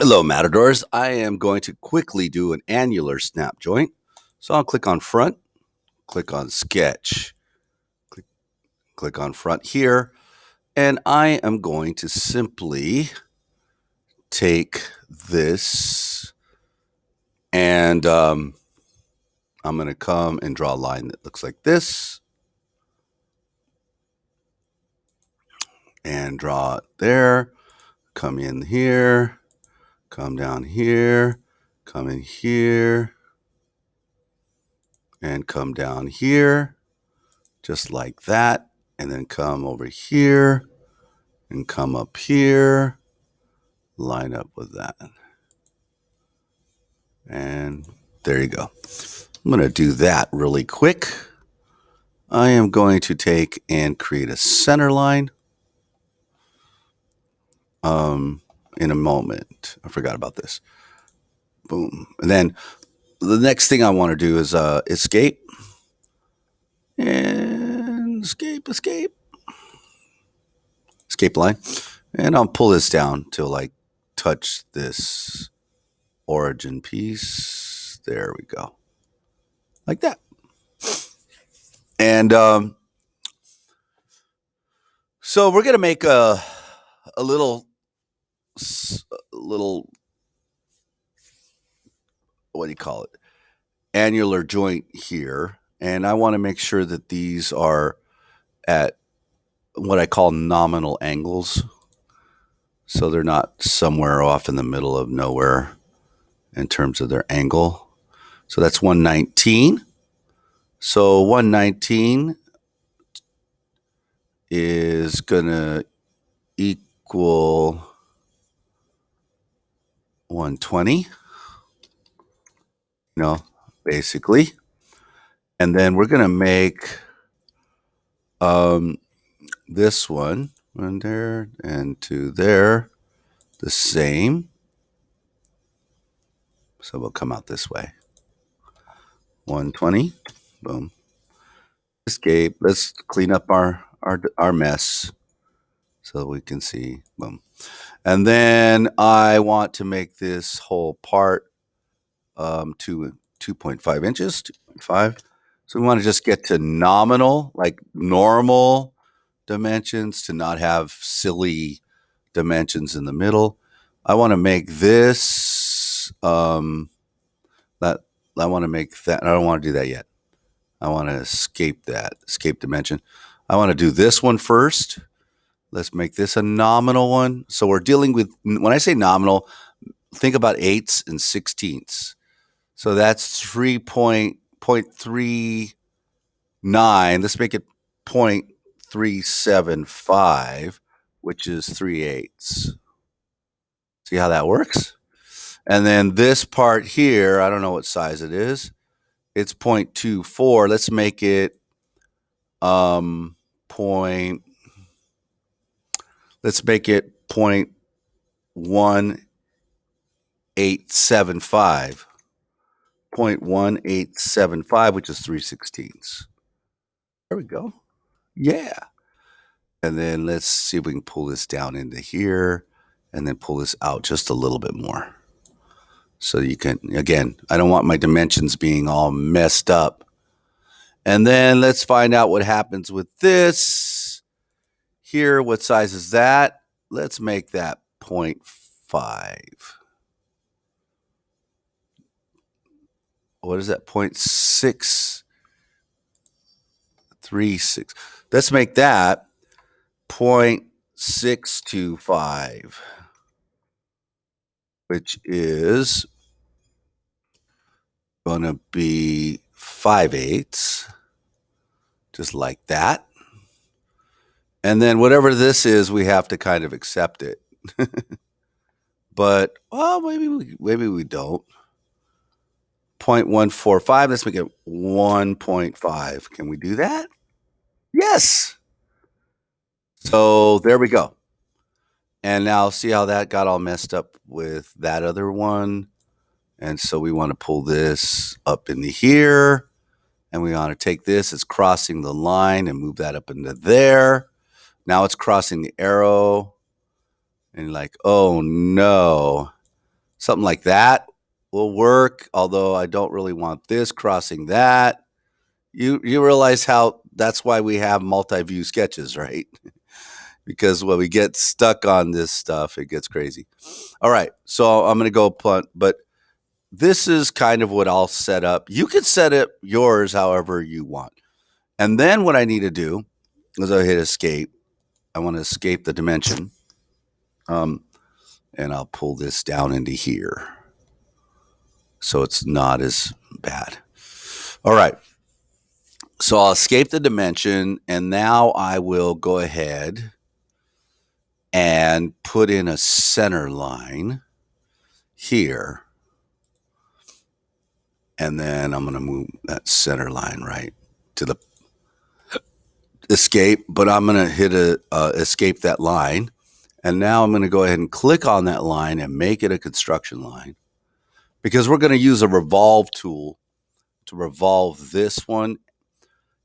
Hello, Matadors. I am going to quickly do an annular snap joint. So I'll click on front, click on sketch, click, click on front here, and I am going to simply take this and I'm going to come and draw a line that looks like this and draw it there, come in here, come down here, come in here, and come down here, just like that, and then come over here and come up here, line up with that. And there you go. I'm going to do that really quick. I am going to take and create a center line in a moment. I forgot about this. Boom. And then the next thing I want to do is escape. And escape line. And I'll pull this down till like touch this origin piece. There we go. Like that. And so we're going to make a little, what do you call it? Annular joint here. And I want to make sure that these are at what I call nominal angles. So they're not somewhere off in the middle of nowhere in terms of their angle. So that's 119. So 119 is going to equal 120, basically. And then we're going to make this one there and to there the same. So we'll come out this way. 120, boom. Escape. Let's clean up our mess so we can see, boom. And then I want to make this whole part to 2.5 inches, 2.5. So we want to just get to nominal, like normal dimensions, to not have silly dimensions in the middle. I want to make this that I want to make that. I don't want to do that yet. I want to escape dimension. I want to do this one first. Let's make this a nominal one. So we're dealing with, when I say nominal, think about eighths and sixteenths. So that's 3.39. Let's make it 0.375, which is 3/8. See how that works? And then this part here, I don't know what size it is. It's 0.24. Let's make it let's make it 0.1875. 0.1875, which is 3/16. There we go. Yeah. And then let's see if we can pull this down into here and then pull this out just a little bit more. So you can, again, I don't want my dimensions being all messed up. And then let's find out what happens with this. Here, what size is that? Let's make that 0.5. What is that? 0.636. Let's make that 0.625, which is going to be 5/8, just like that. And then whatever this is, we have to kind of accept it. But, well, maybe we don't. 0.145, let's make it 1.5. Can we do that? Yes. So there we go. And now see how that got all messed up with that other one. And so we want to pull this up into here. And we want to take this, it's crossing the line, and move that up into there. Now it's crossing the arrow. And you're like, oh no. Something like that will work, although I don't really want this crossing that. You realize how that's why we have multi-view sketches, right? Because when we get stuck on this stuff, it gets crazy. All right, so I'm going to go punt, but this is kind of what I'll set up. You can set it yours however you want. And then what I need to do is I hit escape. I want to escape the dimension. And I'll pull this down into here so it's not as bad. All right. So I'll escape the dimension, and now I will go ahead and put in a center line here. And then I'm going to move that center line right to the escape, but I'm going to hit escape that line. And now I'm going to go ahead and click on that line and make it a construction line, because we're going to use a revolve tool to revolve this one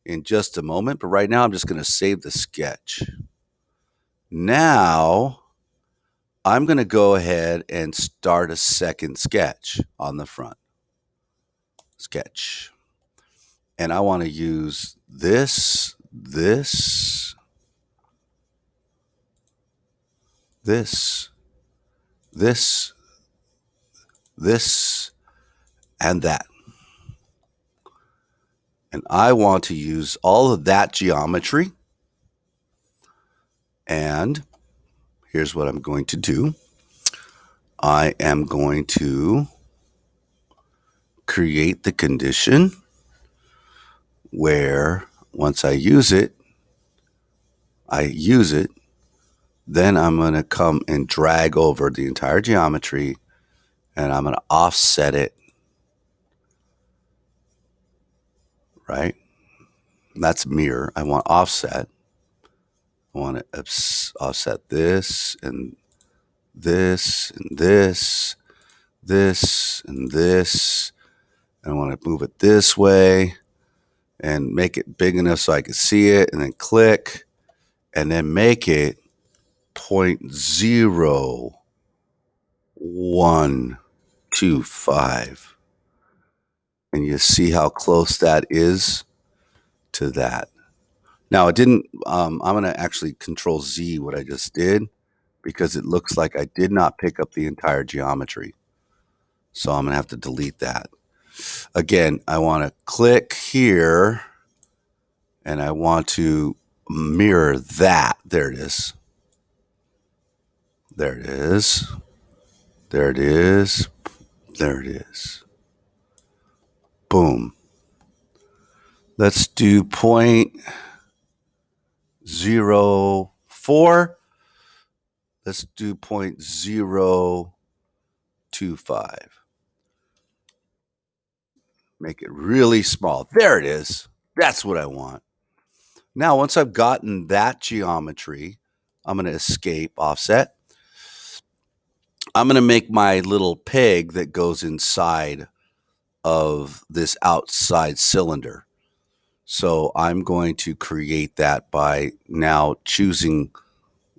in just a moment. But right now I'm just going to save the sketch. Now I'm going to go ahead and start a second sketch on the front. Sketch. And I want to use this, this, this, this, this, and that. And I want to use all of that geometry. And here's what I'm going to do. I am going to create the condition where once I use it, then I'm going to come and drag over the entire geometry, and I'm going to offset it, right? That's mirror. I want offset. I want to offset this and this and this, this and this. I want to move it this way and make it big enough so I can see it, and then click, and then make it 0.0125. And you see how close that is to that. Now it didn't, I'm going to actually Control Z what I just did, because it looks like I did not pick up the entire geometry. So I'm going to have to delete that. Again, I want to click here, and I want to mirror that. There it is. There it is. There it is. There it is. Boom. Let's do 0.04. Let's do 0.025. Make it really small. There it is. That's what I want. Now, once I've gotten that geometry, I'm going to escape offset. I'm going to make my little peg that goes inside of this outside cylinder. So I'm going to create that by now choosing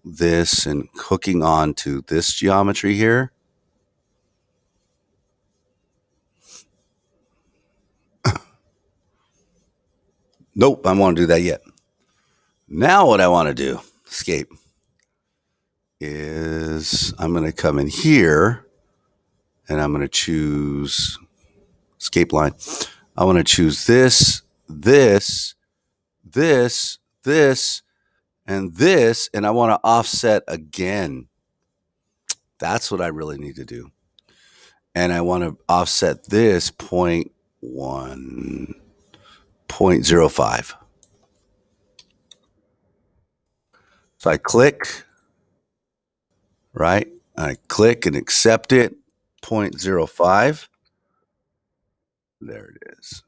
this and hooking on to this geometry here. Nope, I don't want to do that yet. Now what I want to do, escape, is I'm going to come in here and I'm going to choose escape line. I want to choose this, this, this, this, and this, and I want to offset again. That's what I really need to do. And I want to offset this 0.05. So I click, right? I click and accept it, 0.05. There it is.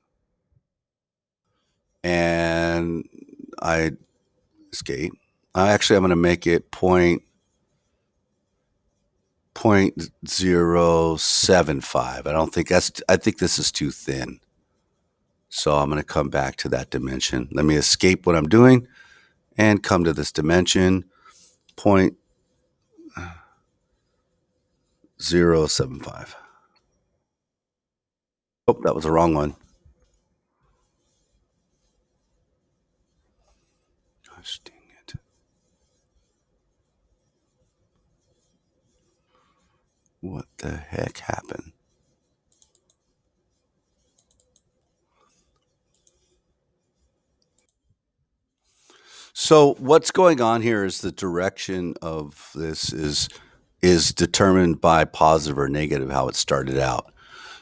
And I escape. Actually, I'm going to make it 0.075. I think this is too thin. So I'm going to come back to that dimension. Let me escape what I'm doing and come to this dimension, 0.075. Oh, that was the wrong one. Gosh dang it. What the heck happened? So what's going on here is the direction of this is determined by positive or negative how it started out.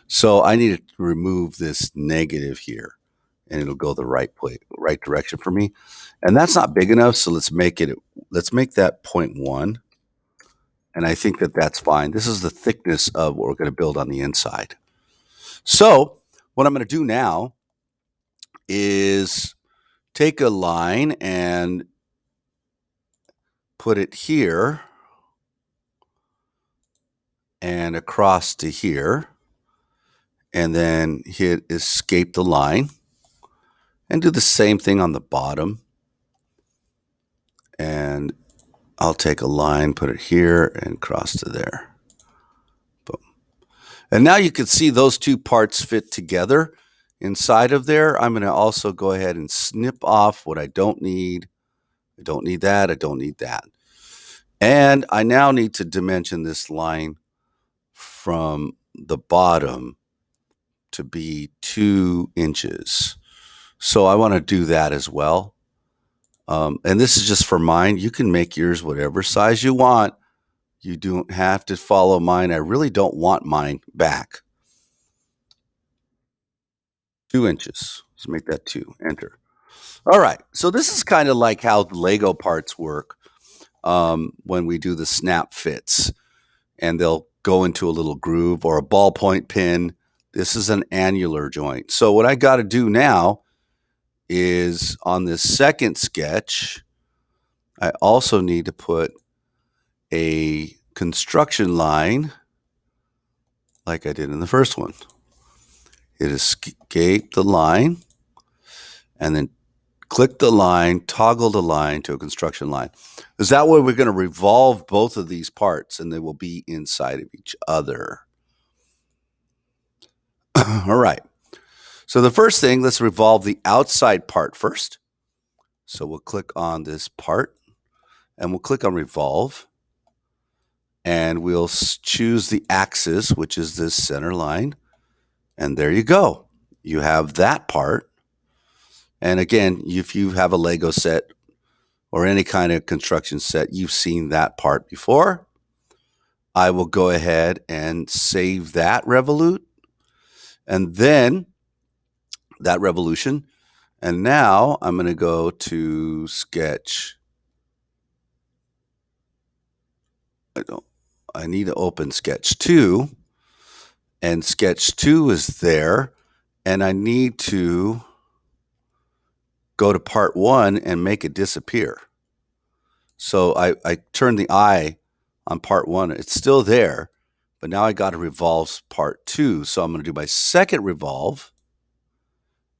So I need to remove this negative here, and it'll go the right direction for me. And that's not big enough, so let's make that 0.1, and I think that that's fine. This is the thickness of what we're going to build on the inside. So what I'm going to do now is take a line and put it here and across to here, and then hit escape the line and do the same thing on the bottom. And I'll take a line, put it here and cross to there. Boom. And now you can see those two parts fit together inside of there. I'm going to also go ahead and snip off what I don't need. I don't need that. I don't need that. And I now need to dimension this line from the bottom to be 2 inches. So I want to do that as well. And this is just for mine. You can make yours whatever size you want. You don't have to follow mine. I really don't want mine back. 2 inches. Let's make that 2. Enter. All right. So this is kind of like how the Lego parts work when we do the snap fits. And they'll go into a little groove or a ballpoint pin. This is an annular joint. So what I got to do now is on this second sketch, I also need to put a construction line like I did in the first one. Hit escape the line and then click the line, toggle the line to a construction line. Because that way we're going to revolve both of these parts and they will be inside of each other. All right. So the first thing, let's revolve the outside part first. So we'll click on this part and we'll click on revolve. And we'll choose the axis, which is this center line. And there you go. You have that part. And again, if you have a Lego set or any kind of construction set, you've seen that part before. I will go ahead and save that revolute. And then that revolution. And now I'm going to go to sketch. I need to open sketch 2. And sketch 2 is there. And I need to go to part 1 and make it disappear. So I turn the eye on part 1. It's still there, but now I got to revolve part 2. So I'm going to do my second revolve,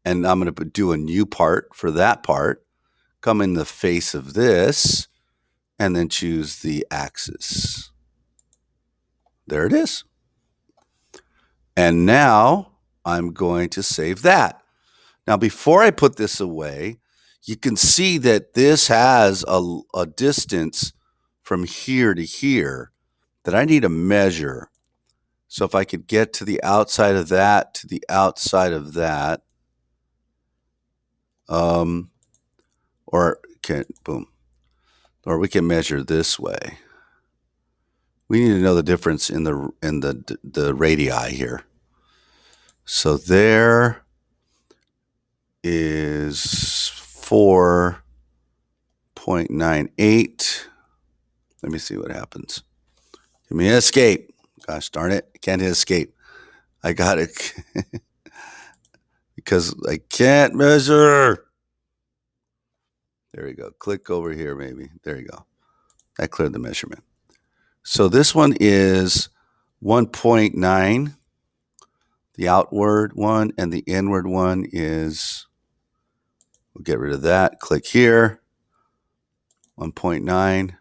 and I'm going to do a new part for that part, come in the face of this, and then choose the axis. There it is. And now I'm going to save that. Now, before I put this away, you can see that this has a distance from here to here that I need to measure. So if I could get to the outside of that, to the outside of that, or we can measure this way. We need to know the difference in the radii here. So there is 4.98. Let me see what happens. Give me an escape. Gosh darn it. I can't hit escape. I got it. Because I can't measure. There we go. Click over here maybe. There you go. I cleared the measurement. So this one is 1.9. The outward one and the inward one is, we'll get rid of that. Click here. 1.9.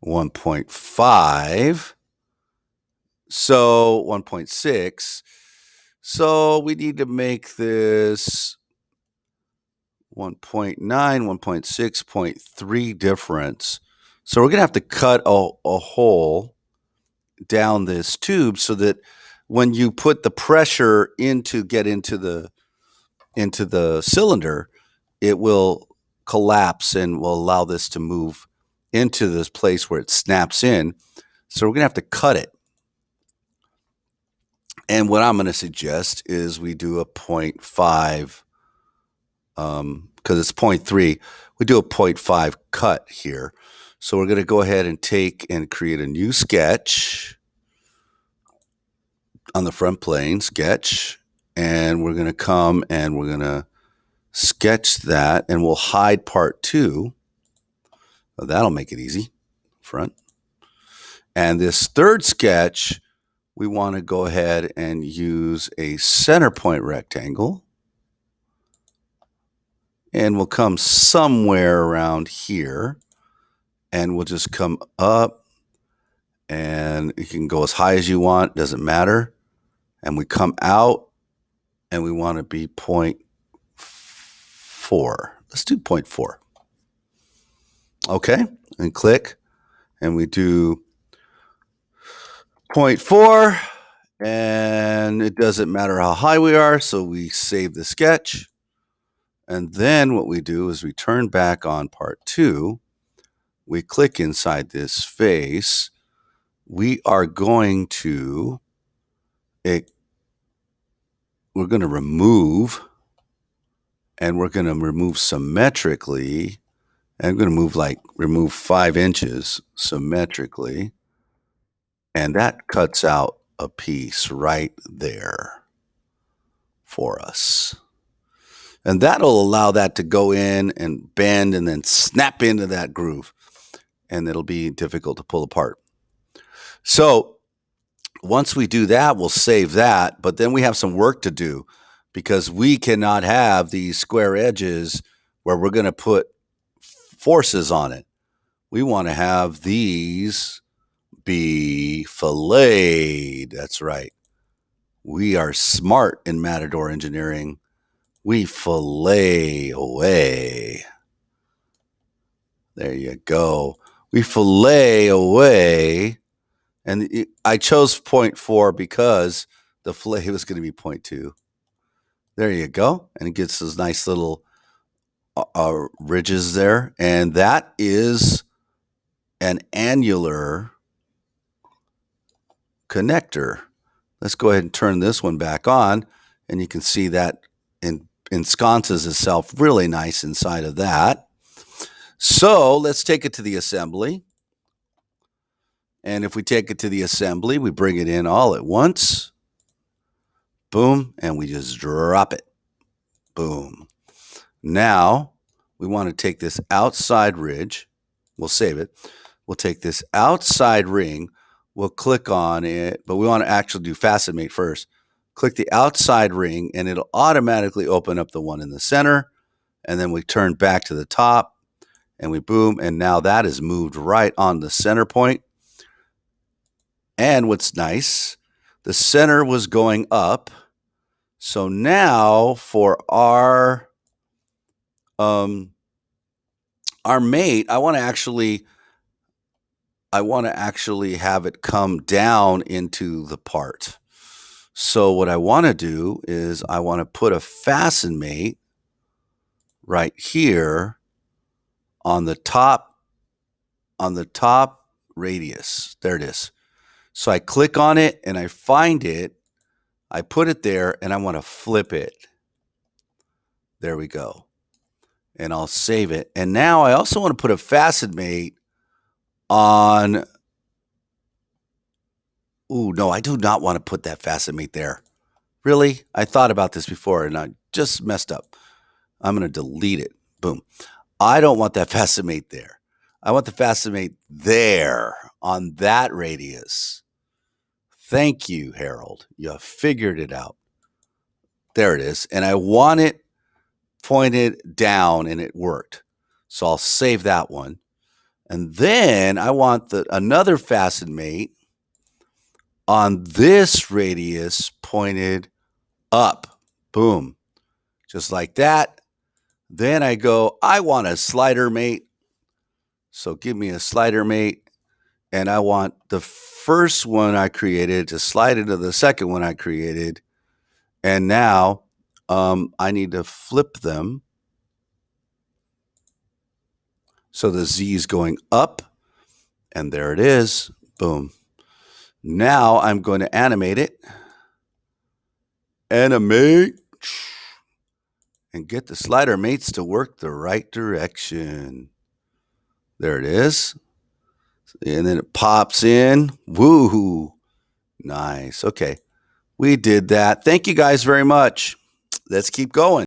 1.5. So 1.6. So we need to make this 1.9, 1.6, 0.3 difference. So we're going to have to cut a hole down this tube so that when you put the pressure get into the cylinder, it will collapse and will allow this to move into this place where it snaps in. So we're going to have to cut it. And what I'm going to suggest is we do a 0.5, because it's 0.3. We do a 0.5 cut here. So we're going to go ahead and take and create a new sketch on the front plane, sketch. And we're going to come and we're going to sketch that, and we'll hide part 2. So that'll make it easy, front. And this third sketch, we want to go ahead and use a center point rectangle. And we'll come somewhere around here. And we'll just come up. And you can go as high as you want, doesn't matter. And we come out, and we want to be 0.4. Let's do 0.4. Okay, and click. And we do 0.4. And it doesn't matter how high we are, so we save the sketch. And then what we do is we turn back on part 2. We click inside this face. We are going to remove, and we're going to remove symmetrically. And I'm going to remove 5 inches symmetrically. And that cuts out a piece right there for us. And that'll allow that to go in and bend and then snap into that groove. And it'll be difficult to pull apart. So once we do that, we'll save that. But then we have some work to do, because we cannot have these square edges where we're going to put forces on it. We want to have these be filleted. That's right. We are smart in Matador engineering. We fillet away. There you go. We fillet away. And I chose 0.4 because the fillet was going to be 0.2. There you go. And it gets those nice little ridges there. And that is an annular connector. Let's go ahead and turn this one back on. And you can see that ensconces itself really nice inside of that. So let's take it to the assembly. And if we take it to the assembly, we bring it in all at once. Boom. And we just drop it. Boom. Now we want to take this outside ridge. We'll save it. We'll take this outside ring. We'll click on it, but we want to actually do fasten mate first. Click the outside ring, and it'll automatically open up the one in the center. And then we turn back to the top, and we boom. And now that is moved right on the center point. And what's nice, the center was going up. So now for our mate, I want to actually have it come down into the part. So what I want to do is I want to put a fasten mate right here on the top radius. There it is. So I click on it and I find it. I put it there and I want to flip it. There we go. And I'll save it. And now I also want to put a fasten mate on. Ooh, no, I do not want to put that fasten mate there. Really? I thought about this before and I just messed up. I'm going to delete it. Boom. I don't want that fasten mate there. I want the fasten mate there on that radius. Thank you, Harold. You figured it out. There it is. And I want it pointed down, and it worked. So I'll save that one. And then I want another fasten mate on this radius pointed up. Boom. Just like that. Then I go, I want a slider mate. So give me a slider mate. And I want the first one I created to slide into the second one I created. And now I need to flip them. So the Z is going up. And there it is. Boom. Now I'm going to animate it. Animate. And get the slider mates to work the right direction. There it is. And then it pops in. Woo-hoo. Nice. Okay. We did that. Thank you guys very much. Let's keep going.